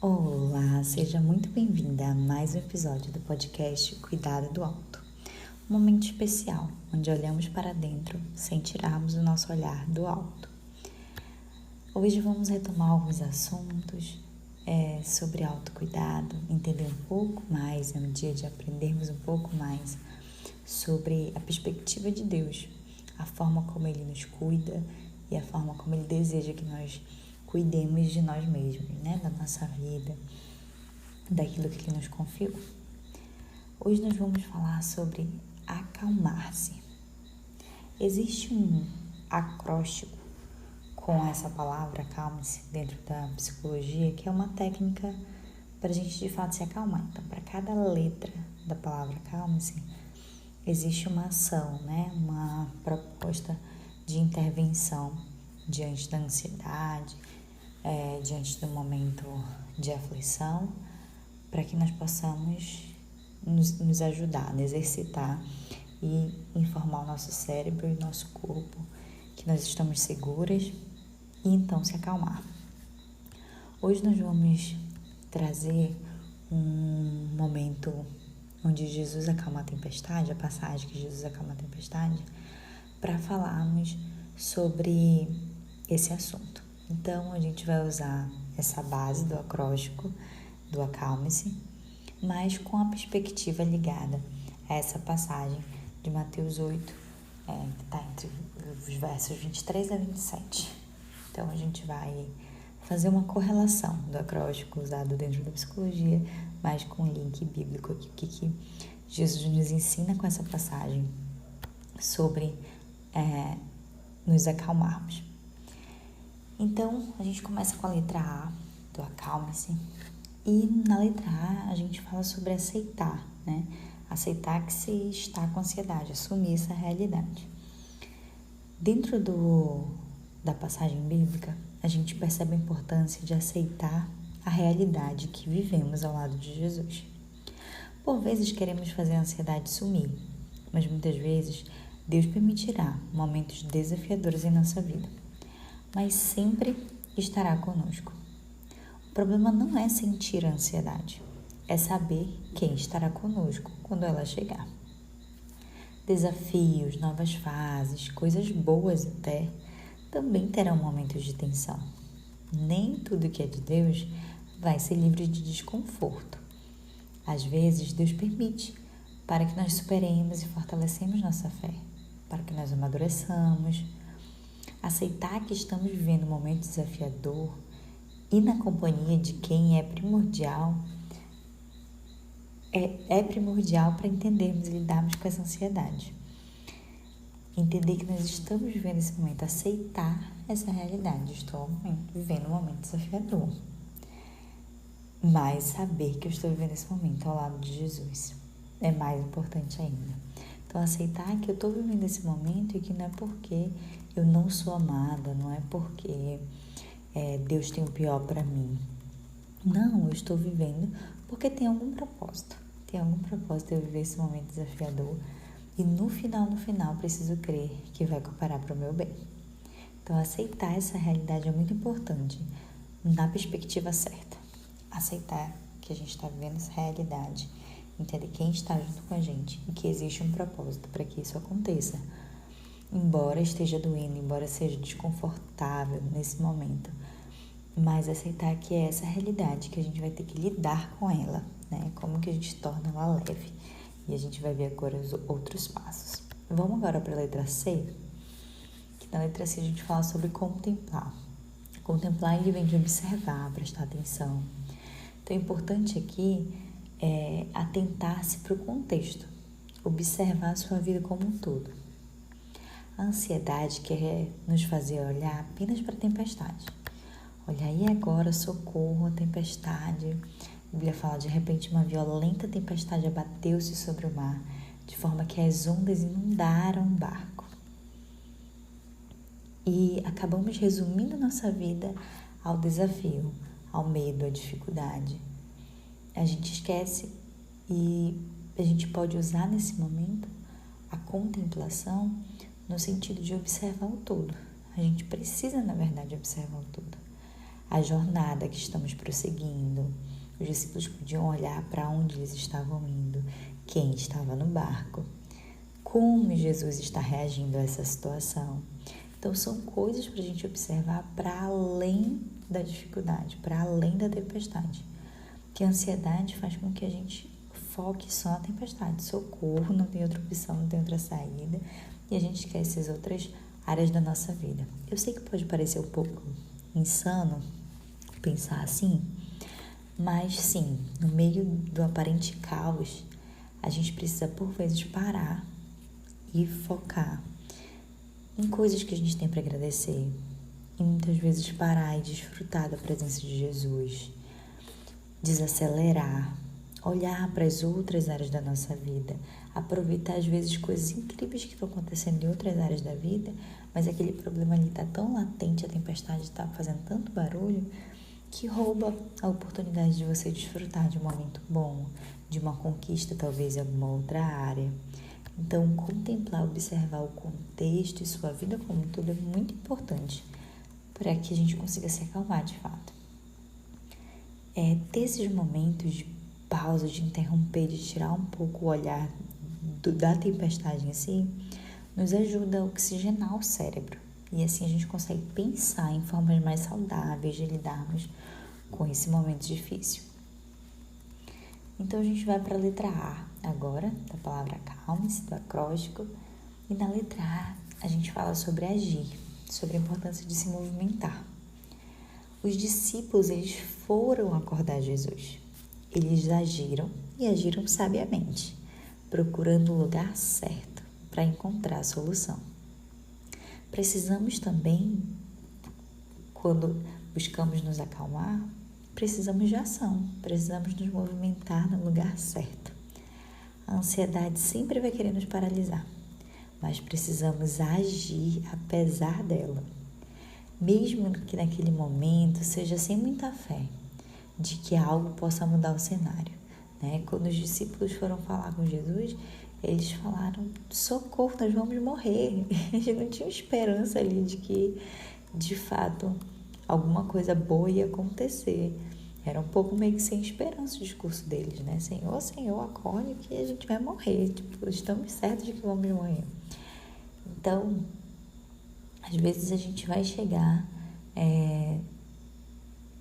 Olá, seja muito bem-vinda a mais um episódio do podcast Cuidado do Alto. Um momento especial, onde olhamos para dentro sem tirarmos o nosso olhar do alto. Hoje vamos retomar alguns assuntos sobre autocuidado, entender um pouco mais, é um dia de aprendermos um pouco mais sobre a perspectiva de Deus, a forma como Ele nos cuida e a forma como Ele deseja que nós cuidemos de nós mesmos, da nossa vida, daquilo que Ele nos confiou. Hoje nós vamos falar sobre acalmar-se. Existe um acróstico com essa palavra, acalme-se, dentro da psicologia, que é uma técnica para a gente de fato se acalmar. Então, para cada letra da palavra acalme-se, existe uma ação, uma proposta de intervenção diante da ansiedade, diante do momento de aflição, para que nós possamos nos ajudar, exercitar e informar o nosso cérebro e o nosso corpo que nós estamos seguras e então se acalmar. Hoje nós vamos trazer um momento onde Jesus acalma a tempestade, a passagem que Jesus acalma a tempestade, para falarmos sobre esse assunto. Então, a gente vai usar essa base do acróstico, do acalme-se, mas com a perspectiva ligada a essa passagem de Mateus 8, que está entre os versos 23 a 27. Então, a gente vai fazer uma correlação do acróstico usado dentro da psicologia, mas com um link bíblico aqui, o que Jesus nos ensina com essa passagem sobre nos acalmarmos. Então, a gente começa com a letra A, do acalme-se, e na letra A a gente fala sobre aceitar, Aceitar que se está com ansiedade, assumir essa realidade. Dentro da passagem bíblica, a gente percebe a importância de aceitar a realidade que vivemos ao lado de Jesus. Por vezes queremos fazer a ansiedade sumir, mas muitas vezes Deus permitirá momentos desafiadores em nossa vida, mas sempre estará conosco. O problema não é sentir a ansiedade, é saber quem estará conosco quando ela chegar. Desafios, novas fases, coisas boas até, também terão momentos de tensão. Nem tudo que é de Deus vai ser livre de desconforto. Às vezes, Deus permite para que nós superemos e fortalecemos nossa fé, para que nós amadureçamos. Aceitar que estamos vivendo um momento desafiador e na companhia de quem é primordial para entendermos e lidarmos com essa ansiedade. Entender que nós estamos vivendo esse momento, aceitar essa realidade. Estou vivendo um momento desafiador, mas saber que eu estou vivendo esse momento ao lado de Jesus é mais importante ainda. Então, aceitar que eu estou vivendo esse momento e que não é porque eu não sou amada, não é porque Deus tem o pior para mim. Não, eu estou vivendo porque tem algum propósito. Tem algum propósito eu viver esse momento desafiador e no final, preciso crer que vai cooperar para o meu bem. Então, aceitar essa realidade é muito importante na perspectiva certa. Aceitar que a gente está vivendo essa realidade, entender quem está junto com a gente e que existe um propósito para que isso aconteça. Embora esteja doendo, embora seja desconfortável nesse momento, mas aceitar que é essa realidade que a gente vai ter que lidar com ela, Como que a gente torna ela leve. E a gente vai ver agora os outros passos. Vamos agora para a letra C, que na letra C a gente fala sobre contemplar. Contemplar, ele vem de observar, prestar atenção. Então, o importante aqui é atentar-se para o contexto, observar a sua vida como um todo. A ansiedade quer nos fazer olhar apenas para a tempestade. Olha aí agora, socorro, a tempestade. A Bíblia fala, de repente, uma violenta tempestade abateu-se sobre o mar, de forma que as ondas inundaram o barco. E acabamos resumindo nossa vida ao desafio, ao medo, à dificuldade. A gente esquece e a gente pode usar nesse momento a contemplação no sentido de observar o todo. A gente precisa, na verdade, observar o todo. a jornada que estamos prosseguindo. Os discípulos podiam olhar para onde eles estavam indo, quem estava no barco, como Jesus está reagindo a essa situação. Então, são coisas para a gente observar para além da dificuldade, para além da tempestade. Que a ansiedade faz com que a gente foque só na tempestade. Socorro, não tem outra opção, não tem outra saída. E a gente esquece as outras áreas da nossa vida. Eu sei que pode parecer um pouco insano pensar assim, mas sim, no meio do aparente caos, a gente precisa por vezes parar e focar em coisas que a gente tem para agradecer. E muitas vezes parar e desfrutar da presença de Jesus. Desacelerar, olhar para as outras áreas da nossa vida, aproveitar às vezes coisas incríveis que estão acontecendo em outras áreas da vida, mas aquele problema ali está tão latente, a tempestade está fazendo tanto barulho, que rouba a oportunidade de você desfrutar de um momento bom, de uma conquista talvez em alguma outra área. Então, contemplar, observar o contexto e sua vida como um todo é muito importante para que a gente consiga se acalmar de fato. Ter esses momentos de pausa, de interromper, de tirar um pouco o olhar da tempestade em si, nos ajuda a oxigenar o cérebro. E assim a gente consegue pensar em formas mais saudáveis de lidarmos com esse momento difícil. Então a gente vai para a letra A agora, da palavra acalme-se, do acróstico. E na letra A a gente fala sobre agir, sobre a importância de se movimentar. Os discípulos, eles foram acordar Jesus. Eles agiram e agiram sabiamente, procurando o lugar certo para encontrar a solução. Precisamos também, quando buscamos nos acalmar, precisamos de ação, precisamos nos movimentar no lugar certo. A ansiedade sempre vai querer nos paralisar, mas precisamos agir apesar dela. Mesmo que naquele momento seja sem muita fé de que algo possa mudar o cenário, né? Quando os discípulos foram falar com Jesus, eles falaram, socorro, nós vamos morrer. Eles não tinham esperança ali de que, de fato, alguma coisa boa ia acontecer. Era um pouco meio que sem esperança o discurso deles, né? Senhor, Senhor, acorde que a gente vai morrer. Tipo, estamos certos de que vamos morrer. Então, às vezes a gente vai chegar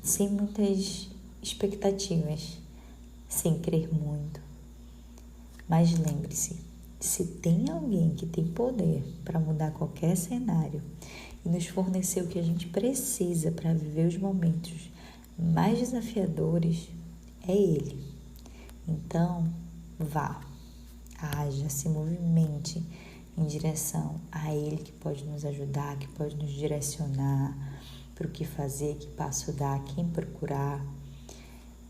sem muitas expectativas, sem crer muito. Mas lembre-se, se tem alguém que tem poder para mudar qualquer cenário e nos fornecer o que a gente precisa para viver os momentos mais desafiadores, é Ele. Então, vá, haja, se movimente em direção a Ele, que pode nos ajudar, que pode nos direcionar para o que fazer, que passo dar, quem procurar.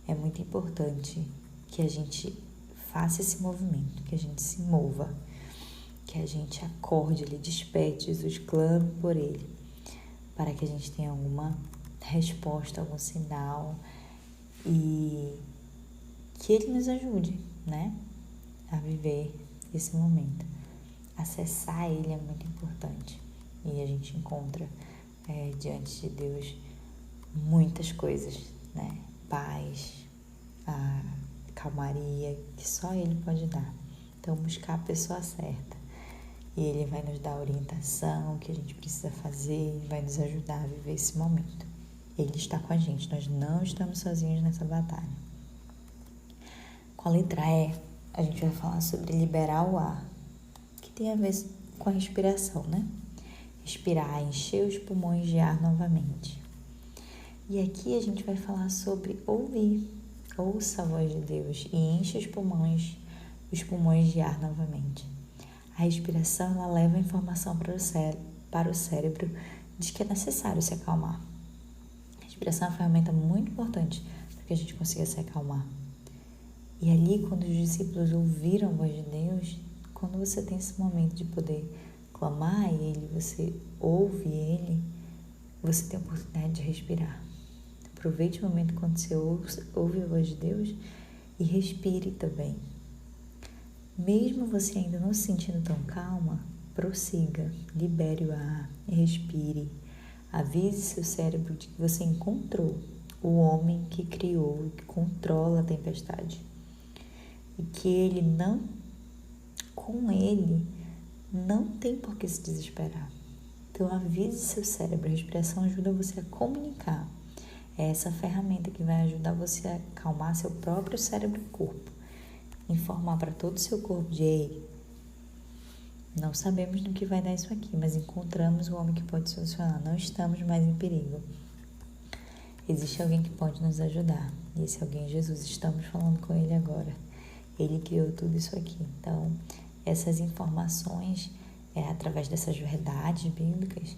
É muito importante que a gente faça esse movimento, que a gente se mova, que a gente acorde, Ele desperte Jesus, clame por Ele, para que a gente tenha alguma resposta, algum sinal e que Ele nos ajude, né, a viver esse momento. Acessar Ele é muito importante e a gente encontra diante de Deus muitas coisas, né, paz, a calmaria que só Ele pode dar. Então, buscar a pessoa certa e Ele vai nos dar a orientação, o que a gente precisa fazer e vai nos ajudar a viver esse momento. Ele está com a gente, nós não estamos sozinhos nessa batalha. Com a letra E, a gente vai falar sobre liberar o ar, que tem a ver com a respiração, né? Respirar, encher os pulmões de ar novamente. E aqui a gente vai falar sobre ouvir. Ouça a voz de Deus e enche os pulmões de ar novamente. A respiração, ela leva a informação para o cérebro de que é necessário se acalmar. A respiração é uma ferramenta muito importante para que a gente consiga se acalmar. E ali, quando os discípulos ouviram a voz de Deus, quando você tem esse momento de poder clamar a Ele, você ouve Ele, você tem a oportunidade de respirar. Aproveite o momento quando você ouve a voz de Deus e respire também. Mesmo você ainda não se sentindo tão calma, prossiga, libere o ar, respire, Avise seu cérebro de que você encontrou o homem que criou e que controla a tempestade. E que com ele, não tem por que se desesperar. Então, avise seu cérebro. A respiração ajuda você a comunicar. É essa ferramenta que vai ajudar você a acalmar seu próprio cérebro e corpo. Informar para todo o seu corpo de: ei, não sabemos no que vai dar isso aqui, mas encontramos o homem que pode solucionar. Não estamos mais em perigo. Existe alguém que pode nos ajudar. E esse alguém é Jesus. Estamos falando com ele agora. Ele criou tudo isso aqui. Então, essas informações, através dessas verdades bíblicas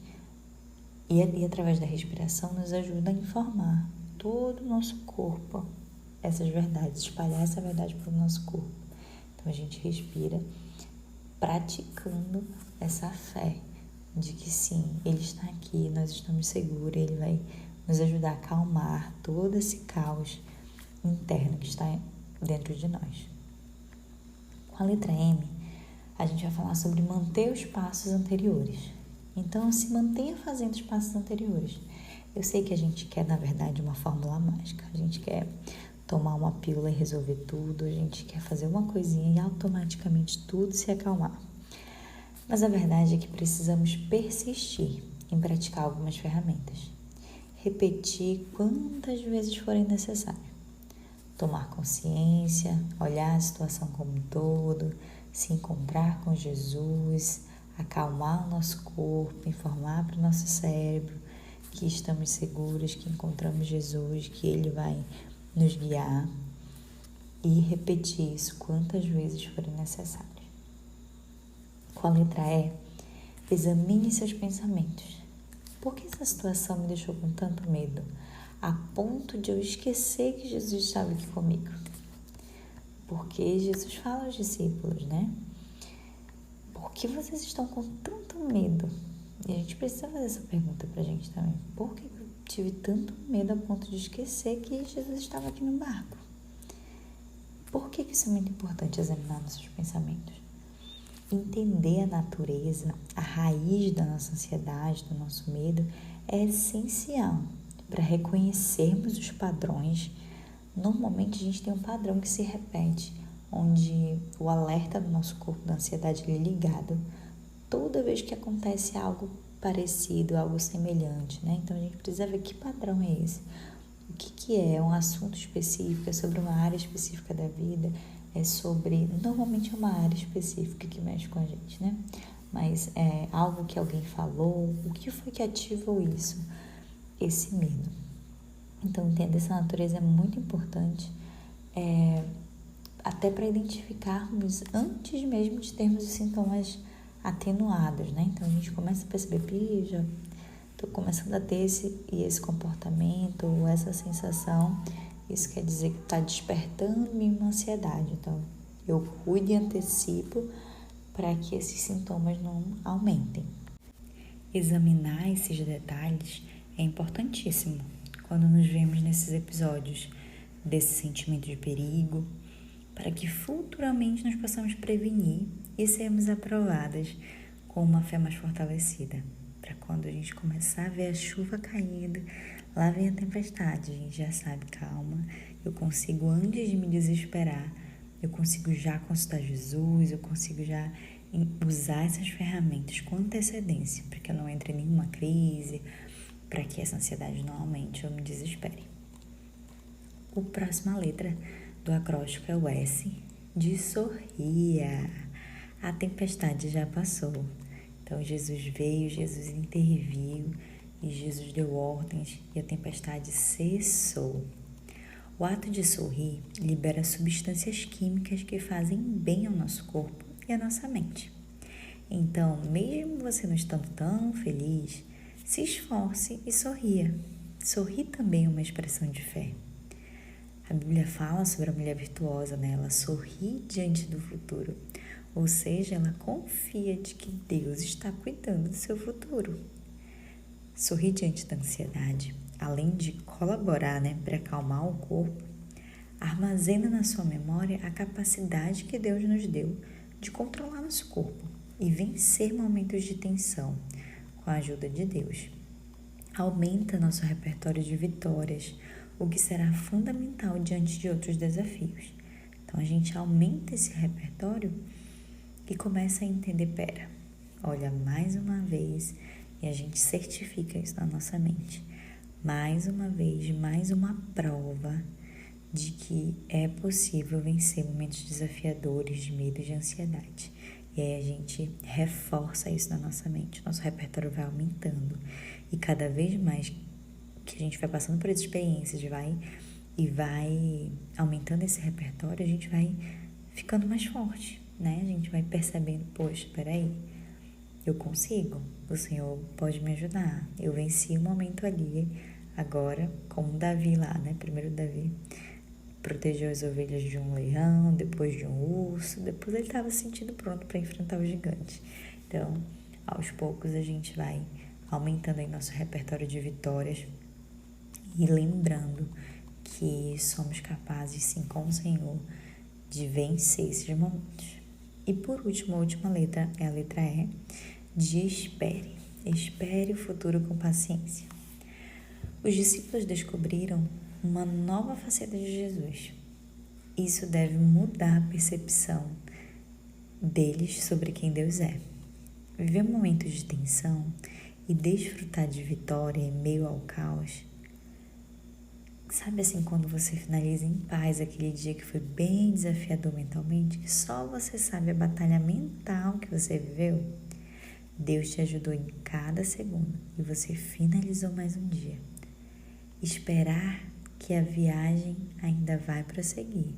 e através da respiração, nos ajuda a informar todo o nosso corpo essas verdades, espalhar essa verdade para o nosso corpo. Então, a gente respira praticando essa fé de que sim, Ele está aqui, nós estamos seguros, Ele vai nos ajudar a acalmar todo esse caos interno que está dentro de nós. Com a letra M, a gente vai falar sobre manter os passos anteriores. Então, se mantenha fazendo os passos anteriores. Eu sei que a gente quer, na verdade, uma fórmula mágica. A gente quer tomar uma pílula e resolver tudo. A gente quer fazer uma coisinha e automaticamente tudo se acalmar. Mas a verdade é que precisamos persistir em praticar algumas ferramentas. Repetir quantas vezes forem necessário. Tomar consciência, olhar a situação como um todo, se encontrar com Jesus, acalmar o nosso corpo, informar para o nosso cérebro que estamos seguros, que encontramos Jesus, que Ele vai nos guiar, e repetir isso quantas vezes forem necessárias. Com a letra E, examine seus pensamentos. Por que essa situação me deixou com tanto medo, a ponto de eu esquecer que Jesus estava aqui comigo? Porque Jesus fala aos discípulos, né? Por que vocês estão com tanto medo? E a gente precisa fazer essa pergunta pra gente também. Por que eu tive tanto medo a ponto de esquecer que Jesus estava aqui no barco? Por que isso é muito importante, examinar nossos pensamentos? Entender a natureza, a raiz da nossa ansiedade, do nosso medo, é essencial para reconhecermos os padrões. Normalmente a gente tem um padrão que se repete, onde o alerta do nosso corpo da ansiedade é ligado toda vez que acontece algo parecido, algo semelhante, né? Então a gente precisa ver que padrão é esse. O que é um assunto específico, é sobre uma área específica da vida, normalmente é uma área específica que mexe com a gente, né? Mas é algo que alguém falou, o que foi que ativou isso? Esse medo. Então, entender essa natureza é muito importante, até para identificarmos antes mesmo de termos os sintomas atenuados, né? Então, a gente começa a perceber, já estou começando a ter esse comportamento ou essa sensação. Isso quer dizer que está despertando uma ansiedade. Então, eu cuido e antecipo para que esses sintomas não aumentem. Examinar esses detalhes é importantíssimo quando nos vemos nesses episódios desse sentimento de perigo, para que futuramente nós possamos prevenir e sermos aprovadas com uma fé mais fortalecida. Para quando a gente começar a ver a chuva caindo, lá vem a tempestade, a gente já sabe, calma, eu consigo, antes de me desesperar, eu consigo já consultar Jesus, eu consigo já usar essas ferramentas com antecedência, para que eu não entre em nenhuma crise, para que essa ansiedade não aumente ou me desespere. A próxima letra do acróstico é o S, de sorria. A tempestade já passou. Então, Jesus veio, Jesus interviu e Jesus deu ordens e a tempestade cessou. O ato de sorrir libera substâncias químicas que fazem bem ao nosso corpo e à nossa mente. Então, mesmo você não estando tão feliz, se esforce e sorria. Sorrir também é uma expressão de fé. A Bíblia fala sobre a mulher virtuosa, né? Ela sorri diante do futuro. Ou seja, ela confia de que Deus está cuidando do seu futuro. Sorrir diante da ansiedade, além de colaborar, né, para acalmar o corpo, armazena na sua memória a capacidade que Deus nos deu de controlar nosso corpo e vencer momentos de tensão com a ajuda de Deus. aumenta nosso repertório de vitórias, o que será fundamental diante de outros desafios. Então a gente aumenta esse repertório e começa a entender, olha, mais uma vez, e a gente certifica isso na nossa mente. Mais uma vez, mais uma prova de que é possível vencer momentos desafiadores de medo e de ansiedade. E aí a gente reforça isso na nossa mente, nosso repertório vai aumentando. E cada vez mais que a gente vai passando por essas experiências, vai aumentando esse repertório, a gente vai ficando mais forte, né? A gente vai percebendo, poxa, peraí, eu consigo, o Senhor pode me ajudar. Eu venci um momento ali, agora, como Davi lá, né? Primeiro Davi protegeu as ovelhas de um leão, depois de um urso, depois ele estava se sentindo pronto para enfrentar o gigante. Então, aos poucos a gente vai aumentando aí nosso repertório de vitórias e lembrando que somos capazes, sim, com o Senhor, de vencer esses momentos. E por último, a última letra é a letra E, de espere. Espere o futuro com paciência. Os discípulos descobriram uma nova faceta de Jesus. Isso deve mudar a percepção deles sobre quem Deus é. Viver momentos de tensão e desfrutar de vitória em meio ao caos. Sabe assim, quando você finaliza em paz aquele dia que foi bem desafiador mentalmente, que só você sabe a batalha mental que você viveu? Deus te ajudou em cada segundo e você finalizou mais um dia. Esperar que a viagem ainda vai prosseguir.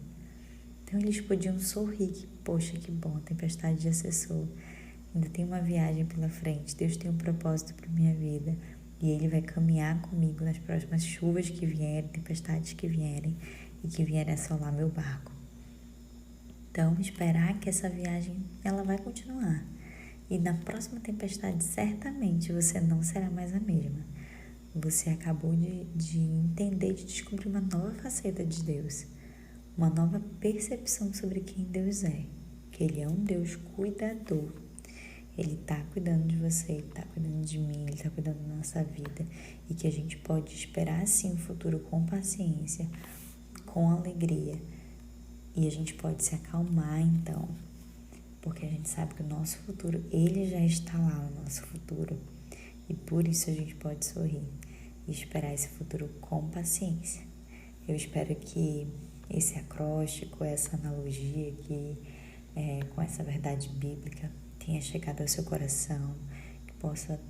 Então eles podiam sorrir, que poxa, que bom, a tempestade já cessou. Ainda tem uma viagem pela frente, Deus tem um propósito para minha vida. E Ele vai caminhar comigo nas próximas chuvas que vierem, tempestades que vierem e que vierem assolar meu barco. Então, esperar que essa viagem, ela vai continuar. E na próxima tempestade, certamente, você não será mais a mesma. Você acabou de entender, de descobrir uma nova faceta de Deus. Uma nova percepção sobre quem Deus é. Que Ele é um Deus cuidador. Ele está cuidando de você, Ele está cuidando de mim, Ele está cuidando da nossa vida. E que a gente pode esperar, sim, o futuro com paciência, com alegria. E a gente pode se acalmar, então. Porque a gente sabe que o nosso futuro, Ele já está lá no nosso futuro. E por isso a gente pode sorrir e esperar esse futuro com paciência. Eu espero que esse acróstico, essa analogia aqui, com essa verdade bíblica, tenha chegado ao seu coração, que possa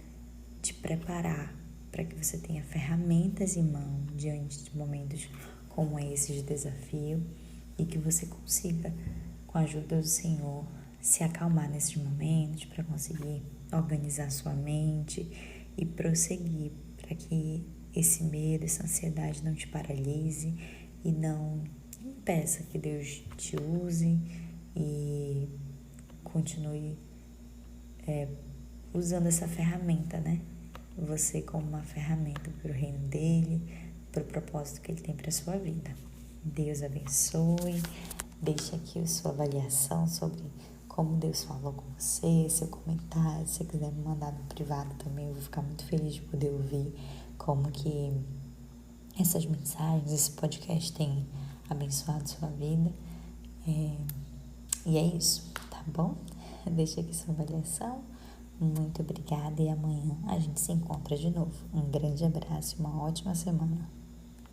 te preparar para que você tenha ferramentas em mão diante de momentos como esse de desafio e que você consiga, com a ajuda do Senhor, se acalmar nesses momentos para conseguir organizar sua mente e prosseguir para que esse medo, essa ansiedade não te paralise e não impeça que Deus te use e continue usando essa ferramenta, né? Você como uma ferramenta para o reino dele, para o propósito que ele tem para a sua vida. Deus abençoe. Deixe aqui a sua avaliação sobre como Deus falou com você, seu comentário. Se você quiser me mandar no privado também, eu vou ficar muito feliz de poder ouvir como que essas mensagens, esse podcast tem abençoado sua vida. E é isso, tá bom? Deixa aqui sua avaliação. Muito obrigada e amanhã a gente se encontra de novo. Um grande abraço e uma ótima semana.